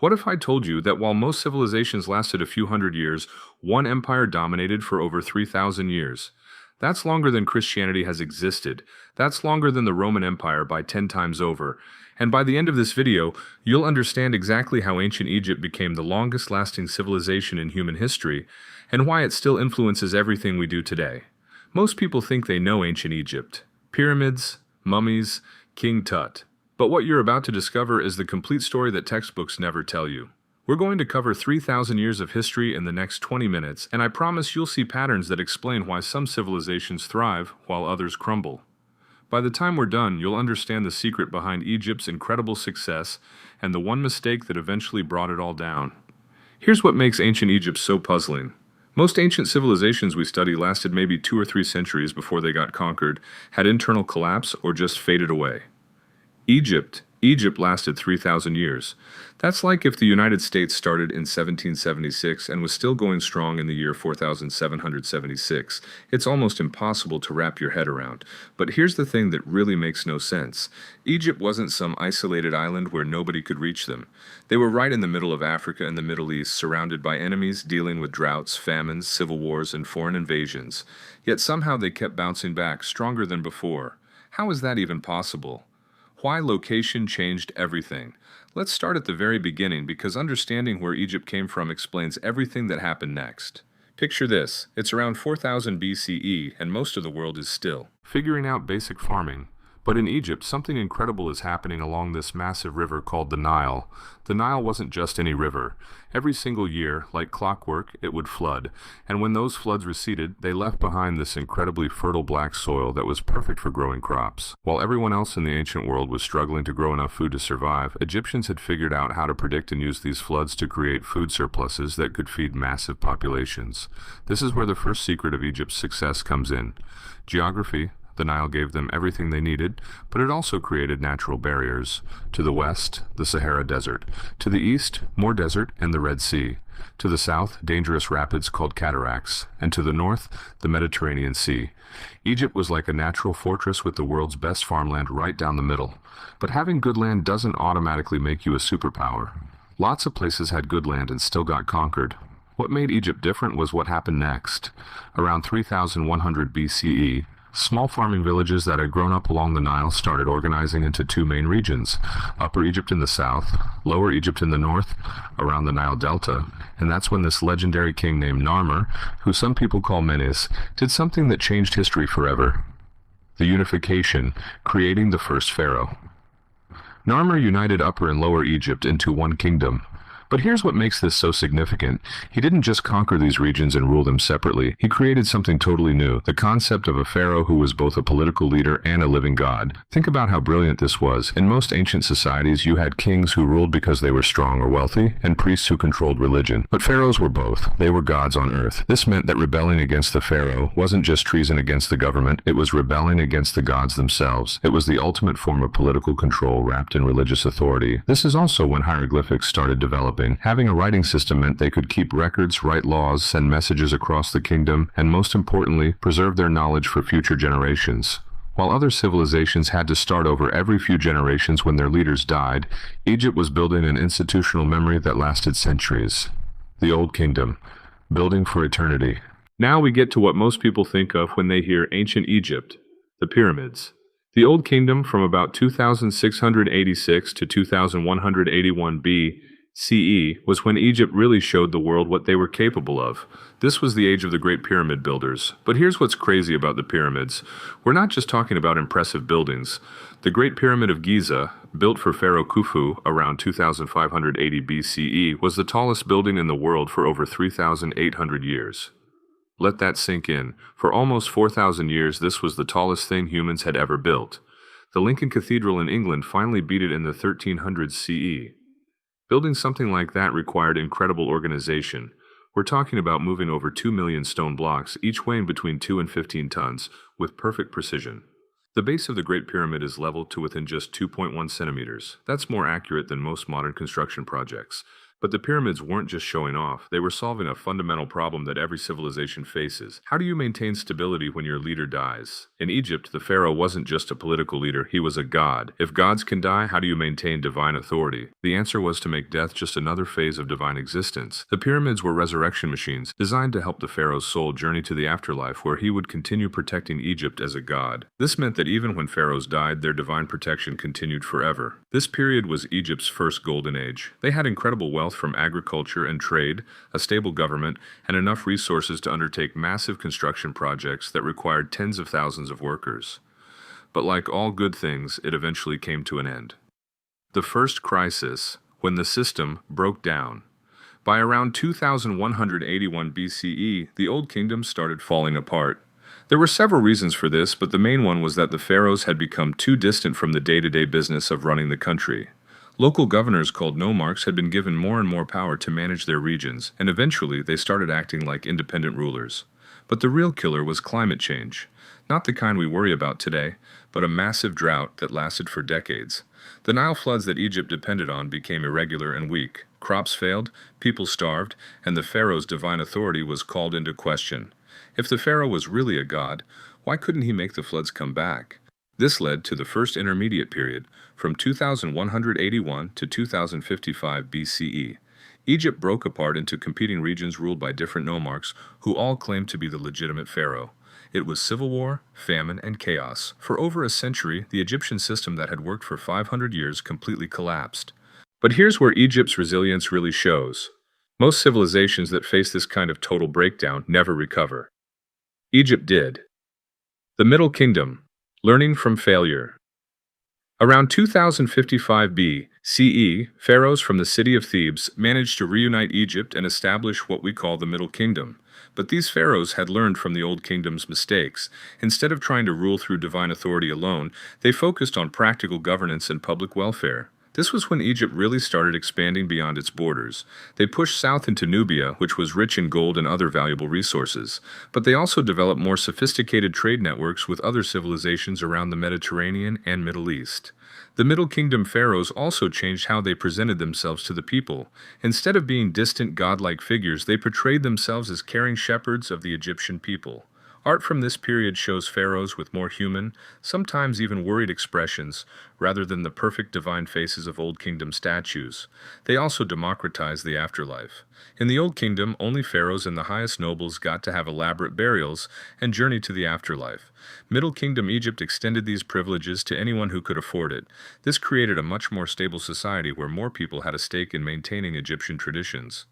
What if I told you that while most civilizations lasted a few hundred years, one empire dominated for over 3,000 years? That's longer than Christianity has existed. That's longer than the Roman Empire by 10 times over. And by the end of this video, you'll understand exactly how ancient Egypt became the longest-lasting civilization in human history, and why it still influences everything we do today. Most people think they know ancient Egypt. Pyramids, mummies, King Tut. But what you're about to discover is the complete story that textbooks never tell you. We're going to cover 3,000 years of history in the next 20 minutes, and I promise you'll see patterns that explain why some civilizations thrive while others crumble. By the time we're done, you'll understand the secret behind Egypt's incredible success and the one mistake that eventually brought it all down. Here's what makes ancient Egypt so puzzling. Most ancient civilizations we study lasted maybe 2 or 3 centuries before they got conquered, had internal collapse, or just faded away. Egypt lasted 3,000 years. That's like if the United States started in 1776 and was still going strong in the year 4776. It's almost impossible to wrap your head around. But here's the thing that really makes no sense. Egypt wasn't some isolated island where nobody could reach them. They were right in the middle of Africa and the Middle East, surrounded by enemies dealing with droughts, famines, civil wars, and foreign invasions. Yet somehow they kept bouncing back, stronger than before. How is that even possible? Why location changed everything? Let's start at the very beginning because understanding where Egypt came from explains everything that happened next. Picture this, it's around 4000 BCE and most of the world is still figuring out basic farming. But in Egypt, something incredible is happening along this massive river called the Nile. The Nile wasn't just any river. Every single year, like clockwork, it would flood. And when those floods receded, they left behind this incredibly fertile black soil that was perfect for growing crops. While everyone else in the ancient world was struggling to grow enough food to survive, Egyptians had figured out how to predict and use these floods to create food surpluses that could feed massive populations. This is where the first secret of Egypt's success comes in. Geography. The Nile gave them everything they needed, but it also created natural barriers. To the west, the Sahara Desert. To the east, more desert and the Red Sea. To the south, dangerous rapids called cataracts. And to the north, the Mediterranean Sea. Egypt was like a natural fortress with the world's best farmland right down the middle. But having good land doesn't automatically make you a superpower. Lots of places had good land and still got conquered. What made Egypt different was what happened next. Around 3100 BCE, small farming villages that had grown up along the Nile started organizing into 2 main regions, Upper Egypt in the south, Lower Egypt in the north, around the Nile Delta, and that's when this legendary king named Narmer, who some people call Menes, did something that changed history forever. The unification, creating the first pharaoh. Narmer united Upper and Lower Egypt into one kingdom. But here's what makes this so significant. He didn't just conquer these regions and rule them separately. He created something totally new, the concept of a pharaoh who was both a political leader and a living god. Think about how brilliant this was. In most ancient societies, you had kings who ruled because they were strong or wealthy, and priests who controlled religion. But pharaohs were both. They were gods on earth. This meant that rebelling against the pharaoh wasn't just treason against the government, it was rebelling against the gods themselves. It was the ultimate form of political control wrapped in religious authority. This is also when hieroglyphics started developing. Having a writing system meant they could keep records, write laws, send messages across the kingdom, and most importantly, preserve their knowledge for future generations. While other civilizations had to start over every few generations when their leaders died, Egypt was building an institutional memory that lasted centuries. The Old Kingdom, building for eternity. Now we get to what most people think of when they hear ancient Egypt, the pyramids. The Old Kingdom from about 2686 to 2181 BCE was when Egypt really showed the world what they were capable of. This was the age of the Great Pyramid builders. But here's what's crazy about the pyramids. We're not just talking about impressive buildings. The Great Pyramid of Giza, built for Pharaoh Khufu around 2580 BCE, was the tallest building in the world for over 3,800 years. Let that sink in. For almost 4,000 years, this was the tallest thing humans had ever built. The Lincoln Cathedral in England finally beat it in the 1300s CE. Building something like that required incredible organization. We're talking about moving over 2 million stone blocks, each weighing between 2 and 15 tons, with perfect precision. The base of the Great Pyramid is leveled to within just 2.1 centimeters. That's more accurate than most modern construction projects. But the pyramids weren't just showing off, they were solving a fundamental problem that every civilization faces. How do you maintain stability when your leader dies? In Egypt, the pharaoh wasn't just a political leader, he was a god. If gods can die, how do you maintain divine authority? The answer was to make death just another phase of divine existence. The pyramids were resurrection machines, designed to help the pharaoh's soul journey to the afterlife where he would continue protecting Egypt as a god. This meant that even when pharaohs died, their divine protection continued forever. This period was Egypt's first golden age. They had incredible wealth from agriculture and trade, a stable government, and enough resources to undertake massive construction projects that required tens of thousands of workers. But like all good things, it eventually came to an end. The first crisis, when the system broke down. By around 2181 BCE, the Old Kingdom started falling apart. There were several reasons for this, but the main one was that the pharaohs had become too distant from the day-to-day business of running the country. Local governors called nomarchs had been given more and more power to manage their regions, and eventually they started acting like independent rulers. But the real killer was climate change. Not the kind we worry about today, but a massive drought that lasted for decades. The Nile floods that Egypt depended on became irregular and weak. Crops failed, people starved, and the pharaoh's divine authority was called into question. If the pharaoh was really a god, why couldn't he make the floods come back? This led to the First Intermediate Period, from 2181 to 2055 BCE. Egypt broke apart into competing regions ruled by different nomarchs who all claimed to be the legitimate pharaoh. It was civil war, famine, and chaos. For over a century, the Egyptian system that had worked for 500 years completely collapsed. But here's where Egypt's resilience really shows. Most civilizations that face this kind of total breakdown never recover. Egypt did. The Middle Kingdom. Learning from failure. Around 2055 BCE, pharaohs from the city of Thebes managed to reunite Egypt and establish what we call the Middle Kingdom. But these pharaohs had learned from the Old Kingdom's mistakes. Instead of trying to rule through divine authority alone, they focused on practical governance and public welfare. This was when Egypt really started expanding beyond its borders. They pushed south into Nubia, which was rich in gold and other valuable resources. But they also developed more sophisticated trade networks with other civilizations around the Mediterranean and Middle East. The Middle Kingdom pharaohs also changed how they presented themselves to the people. Instead of being distant godlike figures, they portrayed themselves as caring shepherds of the Egyptian people. Art from this period shows pharaohs with more human, sometimes even worried expressions, rather than the perfect divine faces of Old Kingdom statues. They also democratized the afterlife. In the Old Kingdom, only pharaohs and the highest nobles got to have elaborate burials and journey to the afterlife. Middle Kingdom Egypt extended these privileges to anyone who could afford it. This created a much more stable society where more people had a stake in maintaining Egyptian traditions.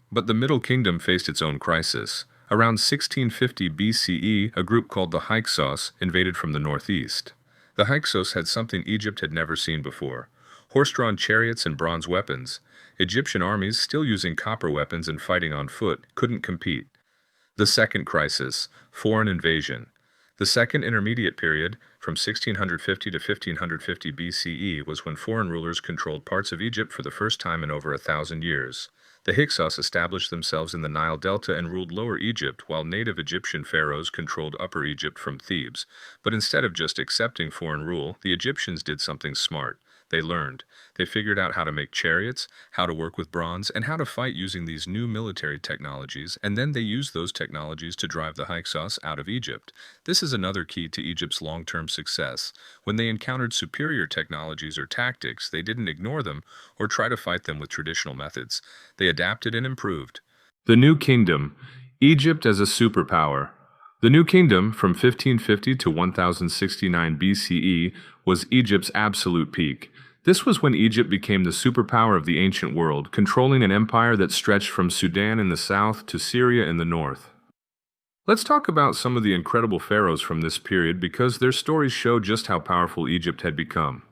But the Middle Kingdom faced its own crisis. Around 1650 BCE, a group called the Hyksos invaded from the northeast. The Hyksos had something Egypt had never seen before: horse-drawn chariots and bronze weapons. Egyptian armies, still using copper weapons and fighting on foot, couldn't compete. The second crisis: foreign invasion. The Second Intermediate Period, from 1650 to 1550 BCE, was when foreign rulers controlled parts of Egypt for the first time in over 1,000 years. The Hyksos established themselves in the Nile Delta and ruled Lower Egypt, while native Egyptian pharaohs controlled Upper Egypt from Thebes. But instead of just accepting foreign rule, the Egyptians did something smart. They learned. They figured out how to make chariots, how to work with bronze, and how to fight using these new military technologies, and then they used those technologies to drive the Hyksos out of Egypt. This is another key to Egypt's long-term success. When they encountered superior technologies or tactics, they didn't ignore them or try to fight them with traditional methods. They adapted and improved. The New Kingdom, Egypt as a superpower. The New Kingdom, from 1550 to 1069 BCE, was Egypt's absolute peak. This was when Egypt became the superpower of the ancient world, controlling an empire that stretched from Sudan in the south to Syria in the north. Let's talk about some of the incredible pharaohs from this period because their stories show just how powerful Egypt had become.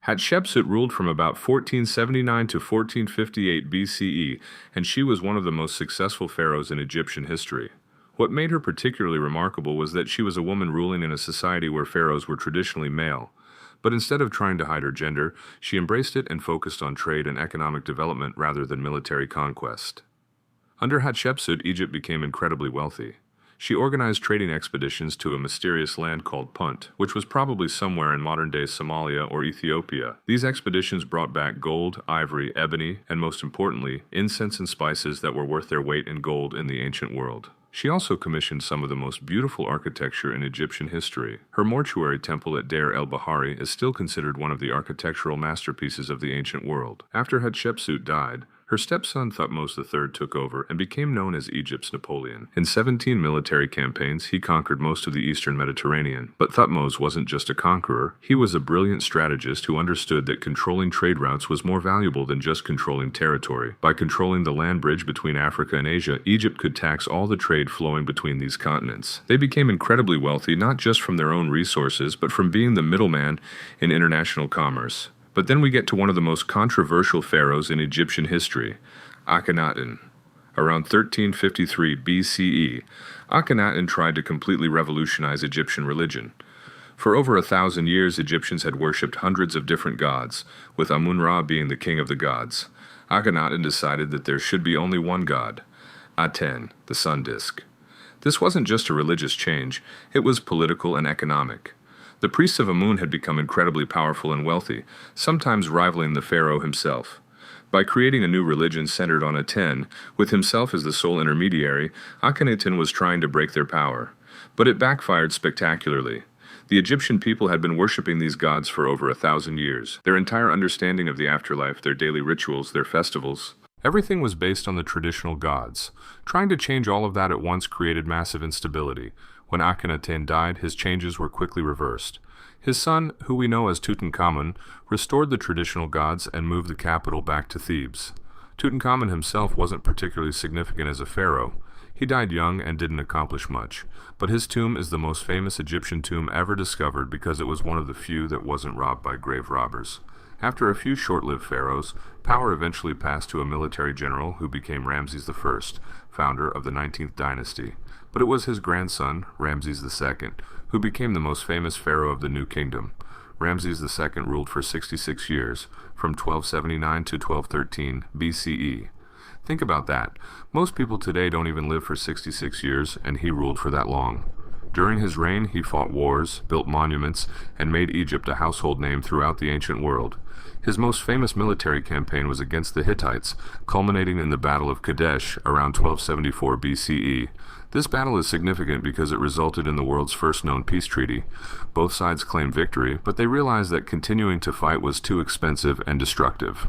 Hatshepsut ruled from about 1479 to 1458 BCE, and she was one of the most successful pharaohs in Egyptian history. What made her particularly remarkable was that she was a woman ruling in a society where pharaohs were traditionally male. But instead of trying to hide her gender, she embraced it and focused on trade and economic development rather than military conquest. Under Hatshepsut, Egypt became incredibly wealthy. She organized trading expeditions to a mysterious land called Punt, which was probably somewhere in modern-day Somalia or Ethiopia. These expeditions brought back gold, ivory, ebony, and most importantly, incense and spices that were worth their weight in gold in the ancient world. She also commissioned some of the most beautiful architecture in Egyptian history. Her mortuary temple at Deir el-Bahari is still considered one of the architectural masterpieces of the ancient world. After Hatshepsut died, her stepson Thutmose III took over and became known as Egypt's Napoleon. In 17 military campaigns, he conquered most of the eastern Mediterranean. But Thutmose wasn't just a conqueror, he was a brilliant strategist who understood that controlling trade routes was more valuable than just controlling territory. By controlling the land bridge between Africa and Asia, Egypt could tax all the trade flowing between these continents. They became incredibly wealthy not just from their own resources, but from being the middleman in international commerce. But then we get to one of the most controversial pharaohs in Egyptian history, Akhenaten. Around 1353 BCE, Akhenaten tried to completely revolutionize Egyptian religion. For over 1,000 years, Egyptians had worshipped hundreds of different gods, with Amun-Ra being the king of the gods. Akhenaten decided that there should be only one god, Aten, the sun disk. This wasn't just a religious change, it was political and economic. The priests of Amun had become incredibly powerful and wealthy, sometimes rivaling the pharaoh himself. By creating a new religion centered on Aten, with himself as the sole intermediary, Akhenaten was trying to break their power. But it backfired spectacularly. The Egyptian people had been worshipping these gods for over 1,000 years. Their entire understanding of the afterlife, their daily rituals, their festivals, everything was based on the traditional gods. Trying to change all of that at once created massive instability. When Akhenaten died, his changes were quickly reversed. His son, who we know as Tutankhamun, restored the traditional gods and moved the capital back to Thebes. Tutankhamun himself wasn't particularly significant as a pharaoh. He died young and didn't accomplish much, but his tomb is the most famous Egyptian tomb ever discovered because it was one of the few that wasn't robbed by grave robbers. After a few short-lived pharaohs, power eventually passed to a military general who became Ramses I, founder of the 19th dynasty. But it was his grandson, Ramses II, who became the most famous pharaoh of the New Kingdom. Ramses II ruled for 66 years, from 1279 to 1213 BCE. Think about that. Most people today don't even live for 66 years, and he ruled for that long. During his reign, he fought wars, built monuments, and made Egypt a household name throughout the ancient world. His most famous military campaign was against the Hittites, culminating in the Battle of Kadesh around 1274 BCE. This battle is significant because it resulted in the world's first known peace treaty. Both sides claimed victory, but they realized that continuing to fight was too expensive and destructive.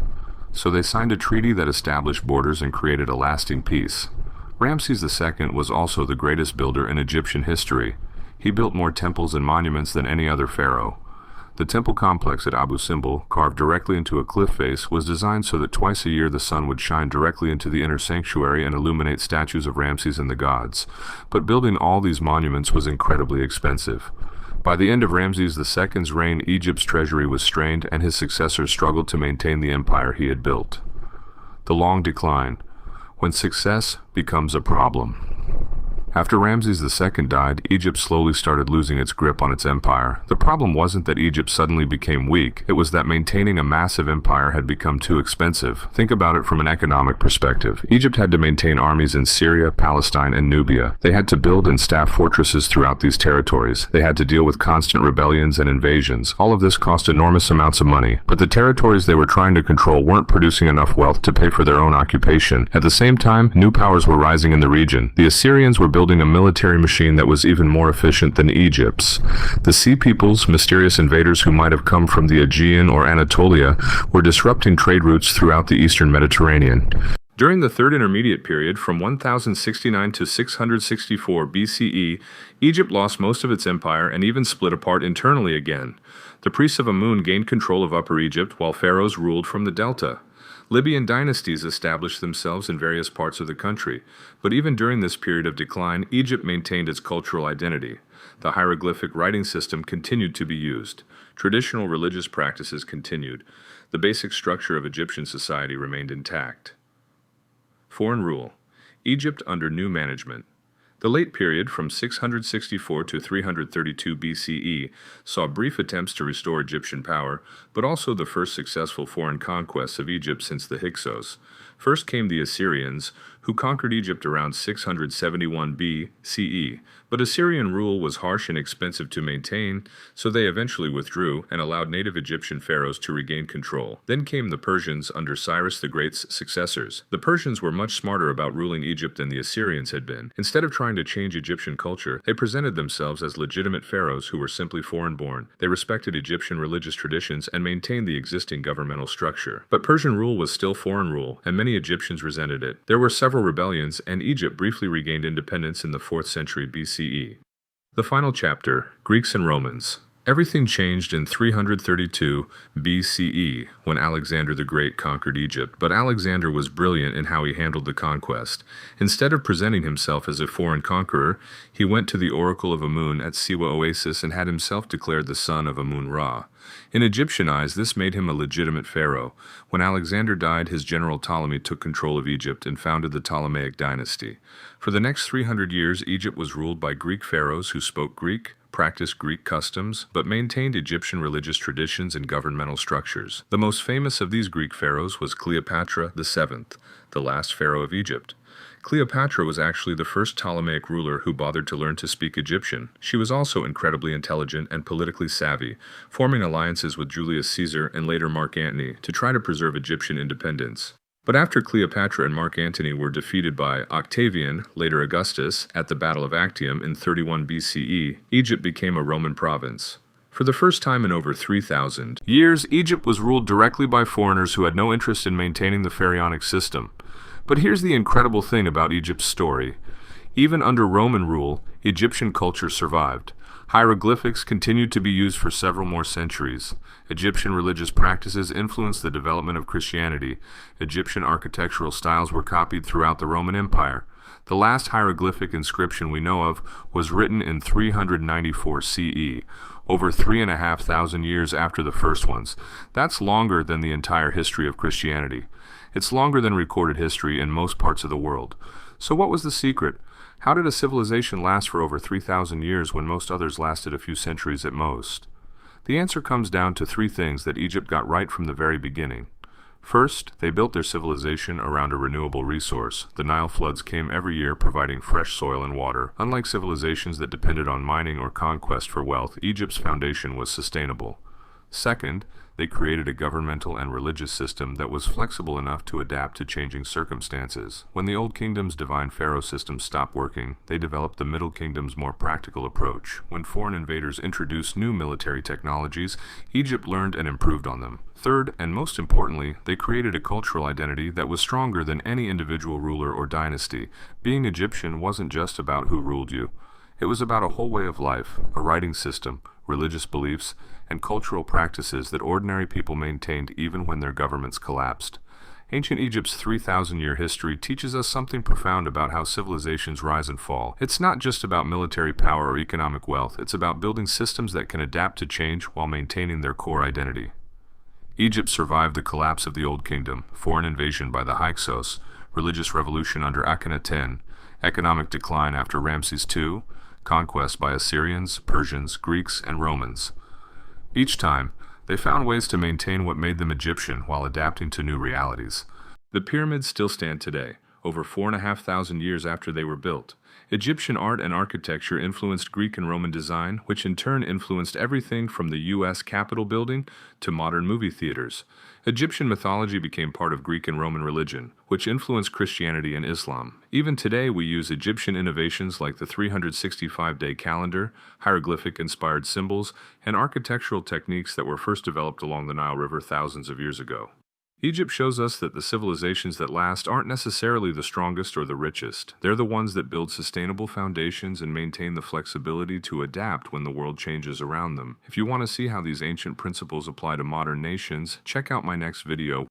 So they signed a treaty that established borders and created a lasting peace. Ramses II was also the greatest builder in Egyptian history. He built more temples and monuments than any other pharaoh. The temple complex at Abu Simbel, carved directly into a cliff face, was designed so that twice a year the sun would shine directly into the inner sanctuary and illuminate statues of Ramses and the gods. But building all these monuments was incredibly expensive. By the end of Ramses II's reign, Egypt's treasury was strained and his successors struggled to maintain the empire he had built. The long decline. When success becomes a problem. After Ramses II died, Egypt slowly started losing its grip on its empire. The problem wasn't that Egypt suddenly became weak, it was that maintaining a massive empire had become too expensive. Think about it from an economic perspective. Egypt had to maintain armies in Syria, Palestine, and Nubia. They had to build and staff fortresses throughout these territories. They had to deal with constant rebellions and invasions. All of this cost enormous amounts of money, but the territories they were trying to control weren't producing enough wealth to pay for their own occupation. At the same time, new powers were rising in the region. The Assyrians were building a military machine that was even more efficient than Egypt's. The Sea Peoples, mysterious invaders who might have come from the Aegean or Anatolia, were disrupting trade routes throughout the eastern Mediterranean. During the Third Intermediate Period, from 1069 to 664 BCE, Egypt lost most of its empire and even split apart internally again. The priests of Amun gained control of Upper Egypt while pharaohs ruled from the Delta. Libyan dynasties established themselves in various parts of the country, but even during this period of decline, Egypt maintained its cultural identity. The hieroglyphic writing system continued to be used. Traditional religious practices continued. The basic structure of Egyptian society remained intact. Foreign rule. Egypt under new management. The late period from 664 to 332 BCE saw brief attempts to restore Egyptian power, but also the first successful foreign conquests of Egypt since the Hyksos. First came the Assyrians, who conquered Egypt around 671 BCE, but Assyrian rule was harsh and expensive to maintain, so they eventually withdrew and allowed native Egyptian pharaohs to regain control. Then came the Persians under Cyrus the Great's successors. The Persians were much smarter about ruling Egypt than the Assyrians had been. Instead of trying to change Egyptian culture, they presented themselves as legitimate pharaohs who were simply foreign-born. They respected Egyptian religious traditions and maintained the existing governmental structure. But Persian rule was still foreign rule, and many Egyptians resented it. There were several rebellions, and Egypt briefly regained independence in the 4th century BCE. The final chapter, Greeks and Romans. Everything changed in 332 BCE when Alexander the Great conquered Egypt, but Alexander was brilliant in how he handled the conquest. Instead of presenting himself as a foreign conqueror, he went to the oracle of Amun at Siwa Oasis and had himself declared the son of Amun-Ra. In Egyptian eyes, this made him a legitimate pharaoh. When Alexander died, his general Ptolemy took control of Egypt and founded the Ptolemaic dynasty. For the next 300 years, Egypt was ruled by Greek pharaohs who spoke Greek, practiced Greek customs, but maintained Egyptian religious traditions and governmental structures. The most famous of these Greek pharaohs was Cleopatra VII, the last pharaoh of Egypt. Cleopatra was actually the first Ptolemaic ruler who bothered to learn to speak Egyptian. She was also incredibly intelligent and politically savvy, forming alliances with Julius Caesar and later Mark Antony to try to preserve Egyptian independence. But after Cleopatra and Mark Antony were defeated by Octavian, later Augustus, at the Battle of Actium in 31 BCE, Egypt became a Roman province. For the first time in over 3,000 years, Egypt was ruled directly by foreigners who had no interest in maintaining the pharaonic system. But here's the incredible thing about Egypt's story. Even under Roman rule, Egyptian culture survived. Hieroglyphics continued to be used for several more centuries. Egyptian religious practices influenced the development of Christianity. Egyptian architectural styles were copied throughout the Roman Empire. The last hieroglyphic inscription we know of was written in 394 CE, over 3,500 years after the first ones. That's longer than the entire history of Christianity. It's longer than recorded history in most parts of the world. So what was the secret? How did a civilization last for over 3,000 years when most others lasted a few centuries at most? The answer comes down to three things that Egypt got right from the very beginning. First, they built their civilization around a renewable resource. The Nile floods came every year, providing fresh soil and water. Unlike civilizations that depended on mining or conquest for wealth, Egypt's foundation was sustainable. Second, they created a governmental and religious system that was flexible enough to adapt to changing circumstances. When the Old Kingdom's divine pharaoh system stopped working, they developed the Middle Kingdom's more practical approach. When foreign invaders introduced new military technologies, Egypt learned and improved on them. Third, and most importantly, they created a cultural identity that was stronger than any individual ruler or dynasty. Being Egyptian wasn't just about who ruled you. It was about a whole way of life, a writing system, religious beliefs, and cultural practices that ordinary people maintained even when their governments collapsed. Ancient Egypt's 3,000-year history teaches us something profound about how civilizations rise and fall. It's not just about military power or economic wealth, it's about building systems that can adapt to change while maintaining their core identity. Egypt survived the collapse of the Old Kingdom, foreign invasion by the Hyksos, religious revolution under Akhenaten, economic decline after Ramses II, conquest by Assyrians, Persians, Greeks, and Romans. Each time, they found ways to maintain what made them Egyptian while adapting to new realities. The pyramids still stand today, over 4,500 years after they were built. Egyptian art and architecture influenced Greek and Roman design, which in turn influenced everything from the U.S. Capitol building to modern movie theaters. Egyptian mythology became part of Greek and Roman religion, which influenced Christianity and Islam. Even today, we use Egyptian innovations like the 365-day calendar, hieroglyphic-inspired symbols, and architectural techniques that were first developed along the Nile River thousands of years ago. Egypt shows us that the civilizations that last aren't necessarily the strongest or the richest. They're the ones that build sustainable foundations and maintain the flexibility to adapt when the world changes around them. If you want to see how these ancient principles apply to modern nations, check out my next video.